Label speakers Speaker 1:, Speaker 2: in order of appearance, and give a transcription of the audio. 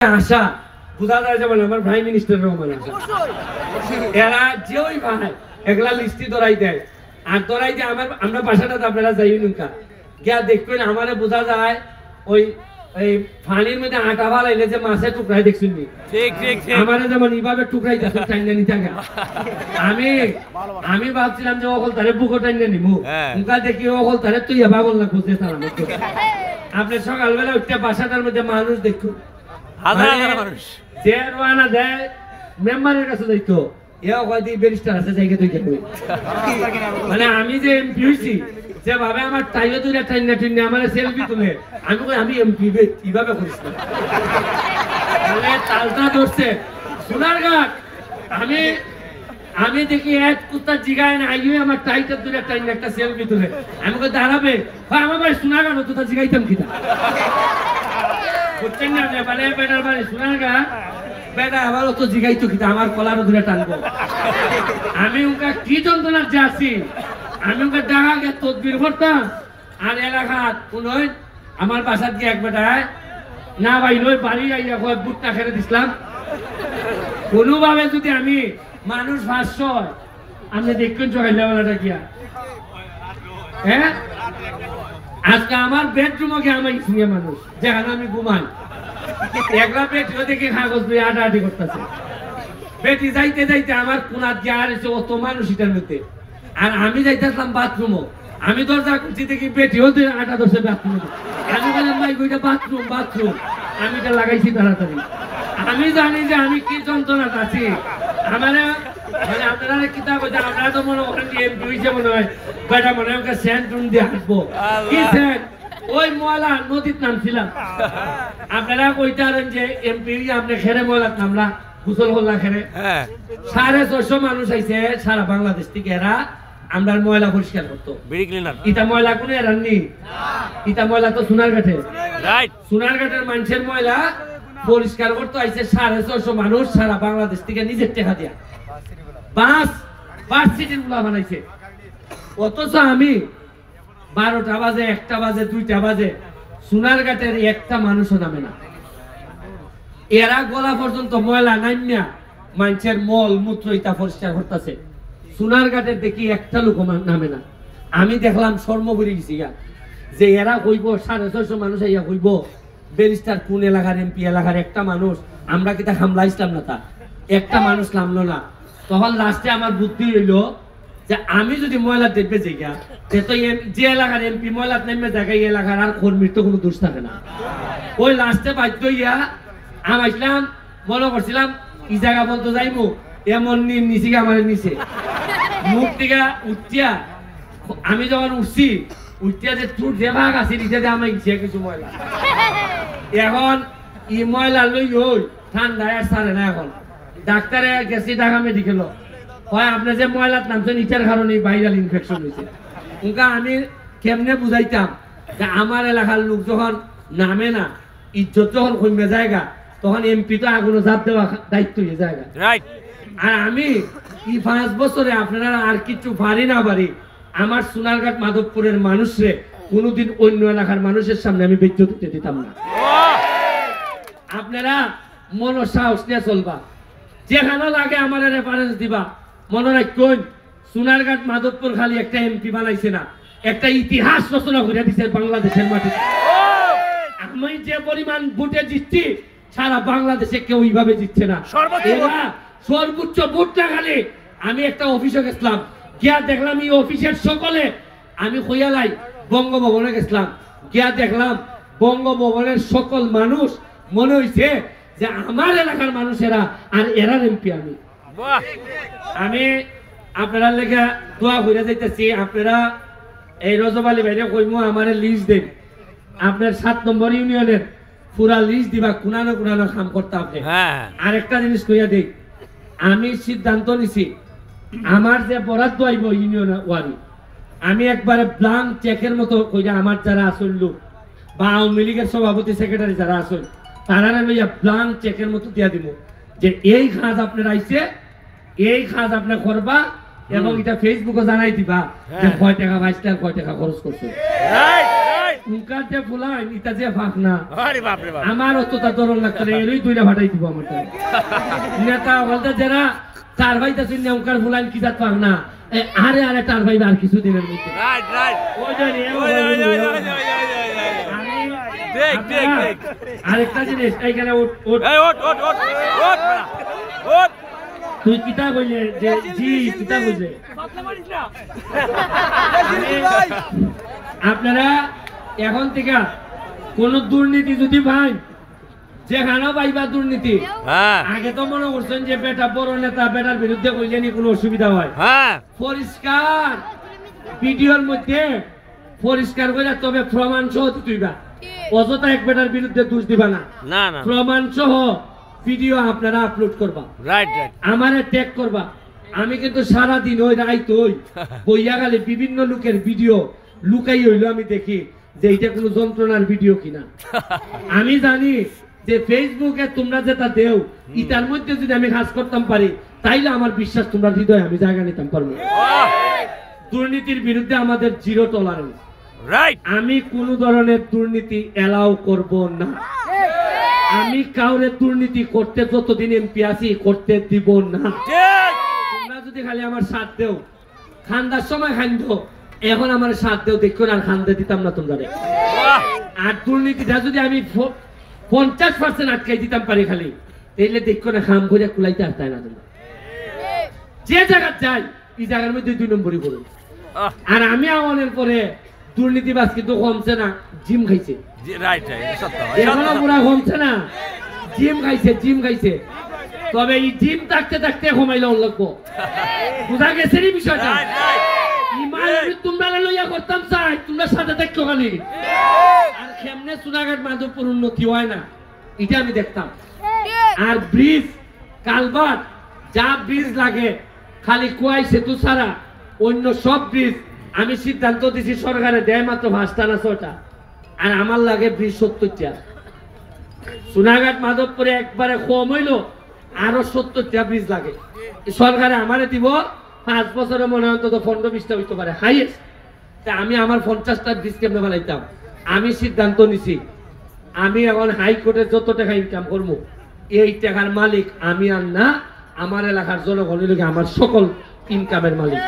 Speaker 1: আশা বোঝা যায় যেমন আমার প্রাইম মিনিস্টার রহমান আশা এরা যে ওই ভাই এগুলা লিস্টি ধরাই দেয় আর ধরাই দিয়ে আমরা বাসাটা আপনারা যাই নৌকা গিয়া দেখবেন আমারে বোঝা যায় ওই এই পানির মধ্যে আটা ভালাইলে যে মাছের টুকরাই দেখছেন নি আমারে যেমন এইভাবে টুকরাই দেখছেন টাইনা নিতে আমি ভাবছিলাম যে অকল তারে বুকো টাইনা নিমু মুখা দেখি অকল তারে তুই পাগল না খুঁজে তার আপনি সকালবেলা উঠতে বাসাটার মধ্যে মানুষ দেখুন মেম্বারের কাছে যাইতো মানে আমি যে এমপি হয়েছি যেভাবে আমার টাইলে তুলে টাইনা টিনে আমার সেলফি তুলে আমি এমপি কিভাবে করিস তালটা ধরছে সোনারঘাট আমি দেখি এক কুত্তা জিগায় না আইয়ে আমার টাইটা তুলে টাইনে একটা সেলফি তুলে আমি দাঁড়াবে আমার ভাই সোনারঘাট হতো তা জিগাইতাম কিনা আমার কলার দূরে টানবো আমি ওকে কি যন্ত্রণার যে আছি আমি ওকে দেখা গে তদবির করতাম আর এলাকার কোন আমার বাসার গিয়ে এক বেটায় না ভাই নই বাড়ি আইয়া বুটটা খেলে দিছিলাম কোনোভাবে যদি আমি মানুষ 500 আপনি দেখবেন চোখাইলাটা গিয়া হ্যাঁ আজকে আমার বেডরুমে আমার শুনে মানুষ যেখানে আমি ঘুমাই একলা বেটিও দেখে কাগজ দিয়ে আটাআটি করতেছে বেটি যাইতে যাইতে আমার কোনার গিয়ে আর এসে অত মানুষ এটার মধ্যে আর আমি যাইতেছিলাম বাথরুমও আমি দরজা খুঁজছি দেখি বেটিও আটা ধরছে বাথরুমে আমি বললাম ভাই ওইটা বাথরুম আমি এটা লাগাইছি তাড়াতাড়ি আমি জানি যে আমি কি যন্ত্রণাটা আছি আমার মানে আপনারা কিতাব বলছেন আপনারা তো মনে করেন এমপি হয়েছে মনে হয় বেটা মনে হয় স্যান্ড দিয়ে হাসবো কি স্যান্ড ওই ময়লা নদীর নামছিলাম আপনারা কইতারেন যে এমপি আপনি খেরে ময়লা নামলা গোসল করলা খেরে 650 মানুষ আইছে সারা বাংলাদেশ থেকে এরা আমরা ময়লা পরিষ্কার করতো ইটা ময়লা কোন এরাননি ইটা ময়লা তো সোনারঘাটে সোনারঘাটের মানুষের ময়লা পরিষ্কার করতে আইছে 650 মানুষ সারা বাংলাদেশ থেকে নিজের টাকা দিয়া বাস সিটির গুলা বানাইছে অথচ আমি 12টা বাজে 1টা বাজে 2টা বাজে সোনারঘাটের একটা মানুষও নামে না এরা গলা পর্যন্ত ময়লা নামিয়া মানুষের মল মূত্র ইটা পরিষ্কার করতেছে সোনারঘাটের দেখি একটা লোক নামে না আমি দেখলাম শর্মপুরি গেছি যে এরা কইব 650 মানুষ আইয়া কইব ব্যারিস্টার কোন এলাকার এমপি এলাকার একটা মানুষ আমরা কি তা হামলাইছিলাম না তা একটা মানুষ নামলো না তখন লাস্টে আমার বুদ্ধি হইলো যে আমি যদি ময়লা দেখবে জায়গা তো যে এলাকার এমপি ময়লা নেমে জায়গায় এলাকার আর কর্মীর তো কোনো দোষ থাকে না ওই লাস্টে বাধ্য হইয়া আমি আসলাম মনে করছিলাম ই জায়গা বলতে যাইবো এমন নিচে আমার নিচে মুখ থেকে উঠিয়া আমি যখন উঠছি উঠিয়া যে তোর যে ভাগ আছে নিচে আমার ইচ্ছে কিছু ময়লা এখন ই ময়লা লই ওই ঠান্ডায় আর সারে না এখন ডাক্তারে গেছি ঢাকা মেডিকেল হয় আপনি যে ময়লার নামছেন ইটার কারণে ভাইরাল ইনফেকশন হয়েছে ওকে আমি কেমনে বুঝাইতাম যে আমার এলাকার লোক যখন নামে না ইজ্জত যখন কমে জায়গা তখন এমপি তো আগুনে জাপ দেওয়া দায়িত্ব হয়ে জায়গা আর আমি এই 5 বছরে আপনারা আর কিছু পারি না পারি আমার সোনারঘাট মাধবপুরের মানুষরে কোনোদিন অন্য এলাকার মানুষের সামনে আমি বেজ্জত দিতে দিতাম না আপনারা মন সাহস নিয়ে চলবা যেখানে লাগে আমার রেফারেন্স দিবা মনে রাখুন সোনারঘাট মাধবপুর খালি একটা এমপি বানাইছে না একটা ইতিহাস রচনা করে দিচ্ছে বাংলাদেশের মাটিতে আমি যে পরিমাণ ভোটে জিতছি সারা বাংলাদেশে কেউ এইভাবে জিতছে না সর্বোচ্চ ভোট লাগালে আমি একটা অফিসে গেছিলাম গিয়া দেখলাম এই অফিসের সকলে আমি হইয়ালাই বঙ্গভবনে গেছিলাম গিয়া দেখলাম বঙ্গভবনের সকল মানুষ মনে হইছে যে আমার এলাকার মানুষেরা আর এরার এমপি আমি আপনারা লেখা দোয়া করে যাইতেছি আপনারা এই রজব আলী ভাইরে কইমু আমারে লিস্ট দেন আপনার 7 নম্বর ইউনিয়নের পুরা লিস্ট দিবা কোনানো কাম করতে আপনি আর একটা জিনিস কইয়া দেই আমি সিদ্ধান্ত নিছি আমার যে বরাদ্দ আইব ইউনিয়ন ওয়ারি আমি একবারে ব্লাঙ্ক চেকের মতো কইরা আমার যারা আসল লোক বা আওয়ামী লীগের সভাপতি সেক্রেটারি যারা আসল তারা লইয়া ব্লাঙ্ক চেকের মতো দিয়া দিব যে এই কাজ আপনার আইছে এই কাজ আপনি করবা এবং এটা ফেসবুকে জানাই দিবা যে কয় টাকা বাইসটা কয় টাকা খরচ করছে মুখার যে ফুলাই ইটা যে ফাঁক না
Speaker 2: আরে বাপ রে বাপ
Speaker 1: আমার অতটা দরদ লাগতো না এরই দুইটা ফাটাই দিব আমার নেতা বলতে যারা তার ভাইটা চিনি মুখার ফুলাই কি জাত ফাঁক না আরে আরে তার ভাই আর কিছু দিনের মধ্যে
Speaker 2: রাইট রাইট
Speaker 1: ওই জানি
Speaker 2: দেখ দেখ দেখ
Speaker 1: আরেকটা জিনিস এইখানে ওট ওট
Speaker 2: এই ওট ওট ওট ওট ওট
Speaker 1: তুই কিতা কইলে যে জি কিতা কইলে আপনারা এখন থেকে কোন দুর্নীতি যদি ভাই যেখানে পাইবা দুর্নীতি
Speaker 2: হ্যাঁ
Speaker 1: আগে তো মনে করছেন যে বেটা বড় নেতা বেটার বিরুদ্ধে কইলে নি কোনো অসুবিধা হয়
Speaker 2: হ্যাঁ
Speaker 1: পরিষ্কার ভিডিওর মধ্যে পরিষ্কার করে তবে প্রমাণ সহ তুইবা অযথা এক বেটার বিরুদ্ধে দোষ দিবা না
Speaker 2: না না
Speaker 1: প্রমাণ সহ ভিডিও আপনারা আপলোড করবা
Speaker 2: রাইট রাইট
Speaker 1: আমারে ট্যাগ করবা আমি কিন্তু সারা দিন ওই রাইত ওই বইয়া গেলে বিভিন্ন লোকের ভিডিও লুকাই হইলো আমি দেখি যে এটা কোনো যন্ত্রণার ভিডিও কিনা আমি জানি যে ফেসবুকে তোমরা যেটা দেও ইটার মধ্যে যদি আমি কাজ করতাম পারি তাইলে আমার বিশ্বাস তোমরা হৃদয় আমি জায়গা নিতাম পারবো দুর্নীতির বিরুদ্ধে আমাদের জিরো টলারেন্স
Speaker 2: রাইট
Speaker 1: আমি কোন ধরনের দুর্নীতি এলাও করব না আমি কাউরে দুর্নীতি করতে যতদিন এমপি আছি করতে দিব না
Speaker 2: ঠিক
Speaker 1: তোমরা যদি খালি আমার সাথ দেও খান্দার সময় খান্দ এখন আমার সাথ দেও দেখো না খান্দে দিতাম না তোমরা
Speaker 2: বাহ
Speaker 1: আর দুর্নীতিটা যদি আমি 50% আটকাই দিতাম পারি খালি তাইলে দেখো না খাম করে কুলাইতে আসতাই না তোমরা যে জায়গা যাই এই জায়গার মধ্যে 2 নম্বরই করুন আর আমি আওয়ানের পরে দুর্নীতিবাজ কিন্তু কমছে না জিম খাইছে
Speaker 2: রাইট রাইট সত্য
Speaker 1: এখনো পুরা কমছে না জিম খাইছে তবে এই জিম থাকতে থাকতে কমাইলে লাগবো বুঝা গেছে নি বিষয়টা
Speaker 2: রাইট রাইট
Speaker 1: ইমান আমি তোমরা লইয়া করতাম চাই তোমরা সাথে দেখো খালি আর কেমনে সোনাঘাট মাধবপুর উন্নতি হয় না এটা আমি দেখতাম আর ব্রিজ কালভার্ট যা ব্রিজ লাগে খালি কুয়াই সেতু ছাড়া অন্য সব ব্রিজ আমি সিদ্ধান্ত দিছি সরকারে দেয় মাত্র 5টা না 6টা আর আমার লাগে ব্রিজ 70টা সোনাঘাট মাধবপুরে একবারে কম হইলো আরো 70টা ব্রিজ লাগে সরকারে আমারে দিব 5 বছরে মনে হয় অন্তত 15-20টা হইতে পারে হাইয়েস্ট তা আমি আমার 50টা ব্রিজ কেমনে বানাইতাম আমি সিদ্ধান্ত নিছি আমি এখন হাইকোর্টে যত টাকা ইনকাম করবো এই টাকার মালিক আমি আর না আমার এলাকার জনগণের আমার সকল ইনকামের মালিক